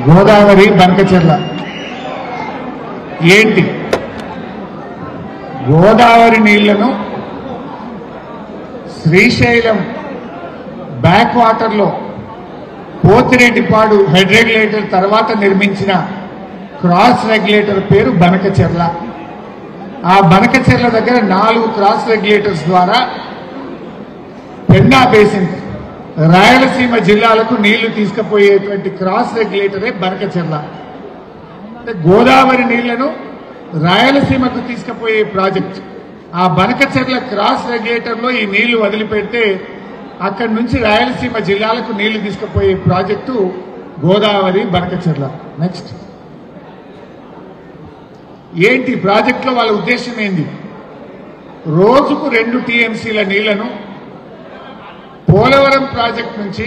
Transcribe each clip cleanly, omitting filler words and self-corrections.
గోదావరి బంకచెర్ల ఏంటి? గోదావరి నీళ్లను శ్రీశైలం బ్యాక్ వాటర్లో పోతిరెడ్డిపాడు హెడ్ రెగ్యులేటర్ తర్వాత నిర్మించిన క్రాస్ రెగ్యులేటర్ పేరు బనకచెర్ల. ఆ బనకచెర్ల దగ్గర 4 క్రాస్ రెగ్యులేటర్స్ ద్వారా పెన్నా బేసిన్ రాయలసీమ జిల్లాలకు నీళ్లు తీసుకుపోయేటువంటి క్రాస్ రెగ్యులేటరే బనకచెర్ల. అంటే గోదావరి నీళ్లను రాయలసీమకు తీసుకుపోయే ప్రాజెక్ట్. ఆ బనకచెర్ల క్రాస్ రెగ్యులేటర్లో ఈ నీళ్లు వదిలిపెడితే అక్కడి నుంచి రాయలసీమ జిల్లాలకు నీళ్లు తీసుకుపోయే ప్రాజెక్టు గోదావరి బనకచెర్ల. నెక్స్ట్ ఏంటి ప్రాజెక్టులో వాళ్ళ ఉద్దేశం ఏంది? రోజుకు 2 టీఎంసీల నీళ్లను పోలవరం ప్రాజెక్ట్ నుంచి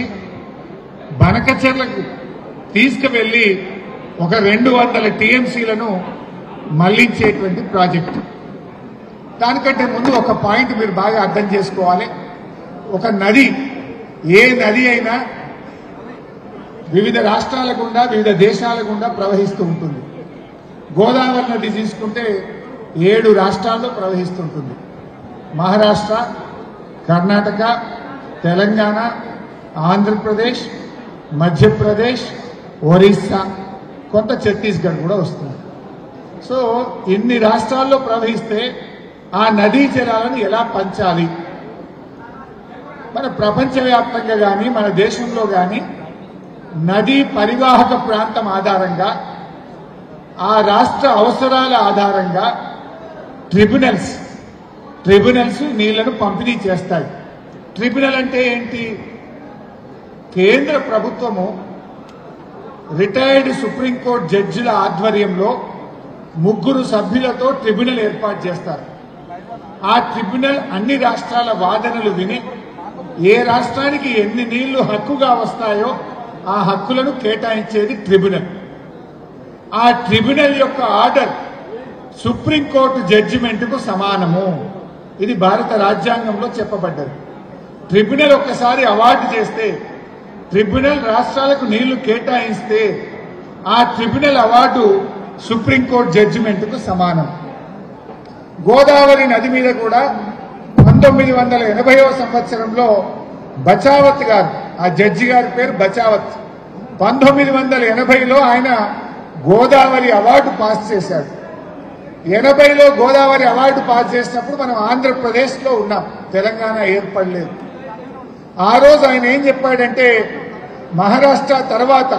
బనకచెర్లకు తీసుకువెళ్లి ఒక 200 టీఎంసీలను మళ్లించేటువంటి ప్రాజెక్టు. దానికంటే ముందు ఒక పాయింట్ మీరు బాగా అర్థం చేసుకోవాలి. ఒక నది, ఏ నది అయినా వివిధ రాష్ట్రాల గుండా వివిధ దేశాల గుండా ప్రవహిస్తూ ఉంటుంది. గోదావరి నది తీసుకుంటే 7 రాష్ట్రాల్లో ప్రవహిస్తుంటుంది. మహారాష్ట్ర, కర్ణాటక, తెలంగాణ, ఆంధ్రప్రదేశ్, మధ్యప్రదేశ్, ఒరిస్సా, కొంత ఛత్తీస్గఢ్ కూడా వస్తుంది. సో ఇన్ని రాష్ట్రాల్లో ప్రవహిస్తే ఆ నదీ జలాలను ఎలా పంచాలి? మన ప్రపంచవ్యాప్తంగా కానీ మన దేశంలో కానీ నదీ పరివాహక ప్రాంతం ఆధారంగా ఆ రాష్ట్ర అవసరాల ఆధారంగా ట్రిబ్యునల్స్ నీళ్లను పంపిణీ చేస్తాయి. ట్రిబ్యునల్ అంటే ఏంటి? కేంద్ర ప్రభుత్వము రిటైర్డ్ సుప్రీంకోర్టు జడ్జిల ఆధ్వర్యంలో 3 సభ్యులతో ట్రిబ్యునల్ ఏర్పాటు చేస్తారు. ఆ ట్రిబ్యునల్ అన్ని రాష్ట్రాల వాదనలు విని ఏ రాష్ట్రానికి ఎన్ని నీళ్లు హక్కుగా వస్తాయో ఆ హక్కులను కేటాయించేది ట్రిబ్యునల్. ఆ ట్రిబ్యునల్ యొక్క ఆర్డర్ సుప్రీంకోర్టు జడ్జిమెంట్కు సమానము. ఇది భారత రాజ్యాంగంలో చెప్పబడ్డది. ట్రిబ్యునల్ ఒక్కసారి అవార్డు చేస్తే, ట్రిబ్యునల్ రాష్ట్రాలకు నీళ్లు కేటాయిస్తే ఆ ట్రిబ్యునల్ అవార్డు సుప్రీంకోర్టు జడ్జిమెంట్కు సమానం. గోదావరి నది మీద కూడా 1980వ సంవత్సరంలో బచావత్ గారు, ఆ జడ్జి గారి పేరు బచావత్, 1980లో ఆయన గోదావరి అవార్డు పాస్ చేశాడు. 80లో గోదావరి అవార్డు పాస్ చేసినప్పుడు మనం ఆంధ్రప్రదేశ్లో ఉన్నాం, తెలంగాణ ఏర్పడలేదు. ఆ రోజు ఆయన ఏం చెప్పాడంటే, మహారాష్ట్ర తర్వాత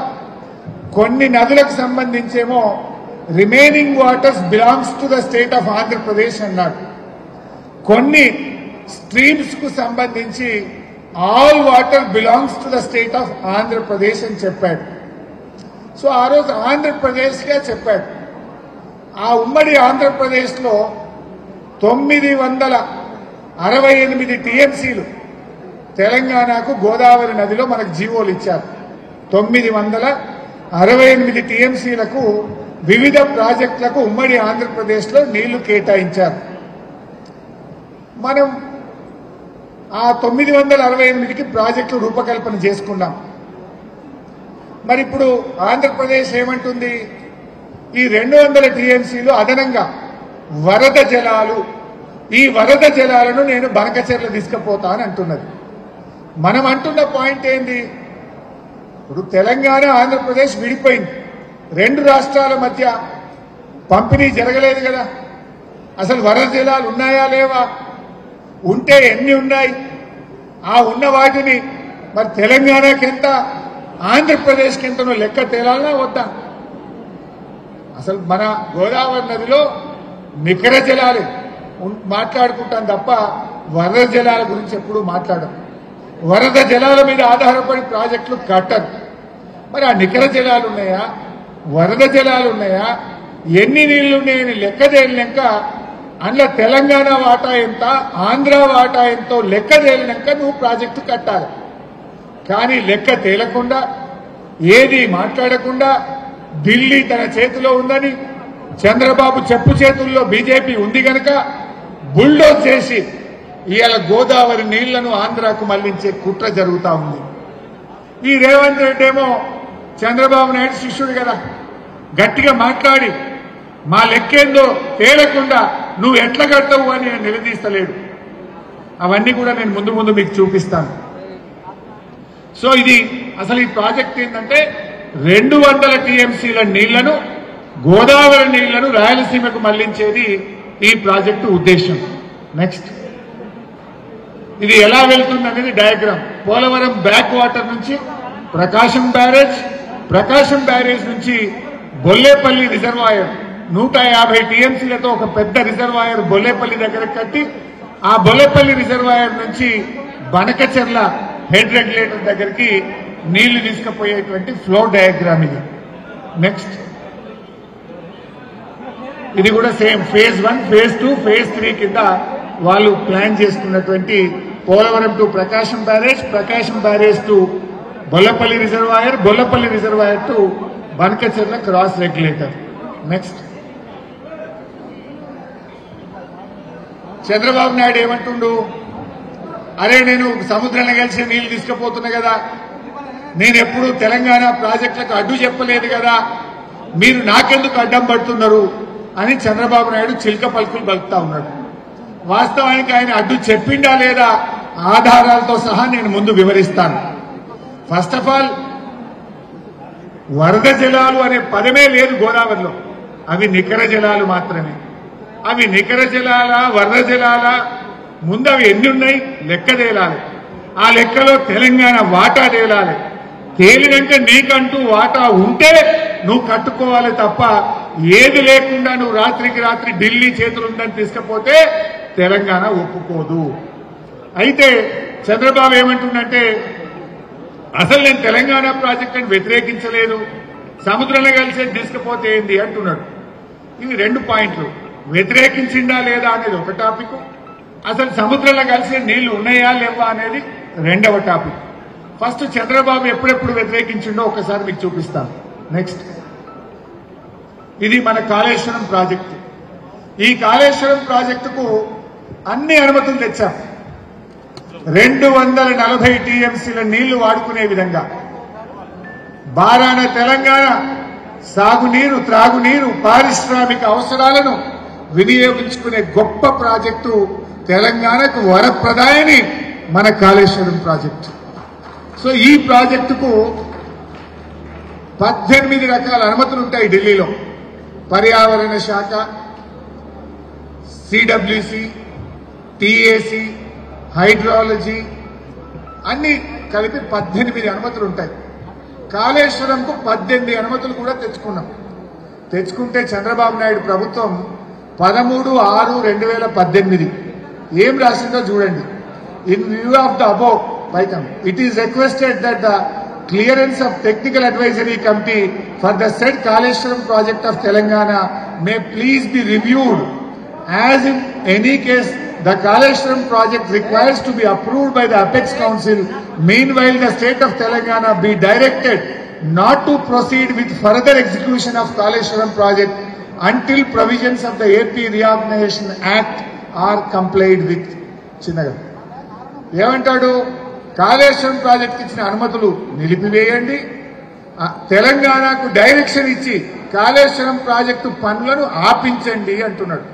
కొన్ని నదులకు సంబంధించేమో remaining waters belongs to the state of Andhra Pradesh అన్నాడు. కొన్ని స్ట్రీమ్స్ కు సంబంధించి all water belongs to the state of Andhra Pradesh అని చెప్పాడు. సో ఆ రోజు ఆంధ్రప్రదేశ్గా చెప్పాడు. ఆ ఉమ్మడి ఆంధ్రప్రదేశ్లో 968 టీఎంసీలు తెలంగాణకు గోదావరి నదిలో మనకు జీవోలు ఇచ్చారు. 968 టీఎంసీలకు వివిధ ప్రాజెక్టులకు ఉమ్మడి ఆంధ్రప్రదేశ్లో నీళ్లు కేటాయించారు. మనం ఆ 968కి ప్రాజెక్టులు రూపకల్పన చేసుకున్నాం. మరి ఇప్పుడు ఆంధ్రప్రదేశ్ ఏమంటుంది? ఈ 200 టీఎంసీలు అదనంగా వరద జలాలు, ఈ వరద జలాలను నేను బనకచెర్ల తీసుకుపోతా అని అంటున్నది. మనం అంటున్న పాయింట్ ఏంది? ఇప్పుడు తెలంగాణ ఆంధ్రప్రదేశ్ విడిపోయింది, 2 రాష్ట్రాల మధ్య పంపిణీ జరగలేదు కదా. అసలు వరద జలాలు ఉన్నాయా లేవా? ఉంటే ఎన్ని ఉన్నాయి? ఆ ఉన్న వాటిని మరి తెలంగాణకి ఎంత, ఆంధ్రప్రదేశ్కి ఎంతనో లెక్క తేలాలనా వద్దా? అసలు మన గోదావరి నదిలో నికర జలాలు మాట్లాడుకుంటాం తప్ప వరద జలాల గురించి ఎప్పుడూ మాట్లాడం. వరద జలాల మీద ఆధారపడి ప్రాజెక్టులు కట్టరు. మరి ఆ నికర జలాలు ఉన్నాయా, వరద జలాలు ఉన్నాయా, ఎన్ని నీళ్లు ఉన్నాయని లెక్క తేలినాక అందులో తెలంగాణ వాటా ఎంత, ఆంధ్ర వాటా ఎంతో లెక్క తేలినాక నువ్వు ప్రాజెక్టు కట్టాలి. కానీ లెక్క తేలకుండా, ఏది మాట్లాడకుండా, ఢిల్లీ తన చేతిలో ఉందని, చంద్రబాబు చెప్పు చేతుల్లో బీజేపీ ఉంది గనక బుల్డోజ్ చేసి ఇవాళ గోదావరి నీళ్లను ఆంధ్రాకు మళ్లించే కుట్ర జరుగుతా ఉంది. ఈ రేవంత్ రెడ్డి ఏమో చంద్రబాబు నాయుడు శిష్యుడు కదా, గట్టిగా మాట్లాడి మా లెక్కేందో తేలకుండా నువ్వు ఎట్లా కడతావు అని నేను నిలదీస్తలేడు. అవన్నీ కూడా నేను ముందు ముందు మీకు చూపిస్తాను. సో ఇది అసలు ఈ ప్రాజెక్ట్ ఏంటంటే 200 టీఎంసీల నీళ్లను, గోదావరి నీళ్లను రాయలసీమకు మళ్లించేది ఈ ప్రాజెక్టు ఉద్దేశం. నెక్స్ట్ ఇది ఎలా వెళ్తుంది అనేది డయాగ్రామ్. పోలవరం బ్యాక్ వాటర్ నుంచి ప్రకాశం బ్యారేజ్ నుంచి బొల్లేపల్లి రిజర్వాయర్ 150 టీఎంసీలతో ఒక పెద్ద రిజర్వాయర్ బొల్లేపల్లి దగ్గర కట్టి ఆ బొల్లేపల్లి రిజర్వాయర్ నుంచి బనకచెర్ల హెడ్ రెగ్యులేటర్ దగ్గరికి నీళ్లు తీసుకుపోయేటువంటి ఫ్లో డయాగ్రామ్ ఇది. నెక్స్ట్ ఇది కూడా సేమ్ ఫేజ్ 1, ఫేజ్ 2, ఫేజ్ 3 కింద వాళ్ళు ప్లాన్ చేసుకున్నటువంటి Polavaram to Prakasam barrage to Bollapalli reservoir to Banakacherla cross regulator. Next Chandrababu Naidu ఏమంటుండు, అరే నేను సముద్రంలో కలిసి నీళ్లు తీసుకుపోతున్నా కదా, నేను ఎప్పుడు తెలంగాణ ప్రాజెక్టులకు అడ్డు చెప్పలేదు కదా, మీరు నాకెందుకు అడ్డం పడుతున్నారు అని చంద్రబాబు నాయుడు చిలక పలుకులు పలుకుతా ఉన్నాడు. వాస్తవానికి ఆయన అడ్డు చెప్పిండా లేదా ఆధారాలతో సహా నేను ముందు వివరిస్తాను. ఫస్ట్ ఆఫ్ ఆల్ వరద జలాలు అనే పదమే లేదు గోదావరిలో, అవి నికర జలాలు మాత్రమే. అవి నికర జలాల, వరద జలాల, ముందు అవి ఎన్ని ఉన్నాయి లెక్క తేలాలి. ఆ లెక్కలో తెలంగాణ వాటా తేలాలి. తేలినాక నీకంటూ వాటా ఉంటే నువ్వు కట్టుకోవాలి తప్ప ఏది లేకుండా నువ్వు రాత్రికి రాత్రి ఢిల్లీ చేతులుందని తీసుకపోతే తెలంగాణ ఒప్పుకోదు. అయితే చంద్రబాబు ఏమంటుండంటే అసలు నేను తెలంగాణ ప్రాజెక్టును వ్యతిరేకించలేదు, సముద్రంలో కలిసి తీసుకుపోతే ఏంది అంటున్నాడు. ఇవి 2 పాయింట్లు. వ్యతిరేకించిందా లేదా అనేది ఒక టాపిక్, అసలు సముద్రంలో కలిసే నీళ్లు ఉన్నాయా లేవా అనేది 2వ టాపిక్. ఫస్ట్ చంద్రబాబు ఎప్పుడెప్పుడు వ్యతిరేకించిండో ఒకసారి మీకు చూపిస్తాను. నెక్స్ట్ ఇది మన కాళేశ్వరం ప్రాజెక్టు. ఈ కాళేశ్వరం ప్రాజెక్టుకు అన్ని అనుమతులు తెచ్చాం. 240 టీఎంసీల నీళ్లు వాడుకునే విధంగా బారాన తెలంగాణ సాగునీరు, త్రాగునీరు, పారిశ్రామిక అవసరాలను వినియోగించుకునే గొప్ప ప్రాజెక్టు తెలంగాణకు వరప్రదాయని మన కాళేశ్వరం ప్రాజెక్టు. సో ఈ ప్రాజెక్టుకు 18 రకాల అనుమతులు ఉంటాయి ఢిల్లీలో. పర్యావరణ శాఖ, సిడబ్ల్యూసి, టిఏసి, హైడ్రాలజీ అన్ని కలిపి 18 అనుమతులు ఉంటాయి. కాళేశ్వరంకు 18 అనుమతులు కూడా తెచ్చుకుంటే చంద్రబాబు నాయుడు ప్రభుత్వం 13/6/2018 ఏం రాసిందో చూడండి. In view of the above పైకం it is requested that the clearance of technical advisory committee for the said Kaleshwaram project of Telangana may please be reviewed, as in any case the Kaleshwaram project requires to be approved by the Apex Council. Meanwhile, the state of Telangana be directed not to proceed with further execution of Kaleshwaram project until provisions of the AP Reorganization Act are complied with. చిన్నగా ఏమంటాడు, Kaleshwaram project ఇచ్చిన అనుమతులు నిలిపివేయండి, తెలంగాణకు direction ఇచ్చి Kaleshwaram project పనులను ఆపించండి అంటున్నాడు.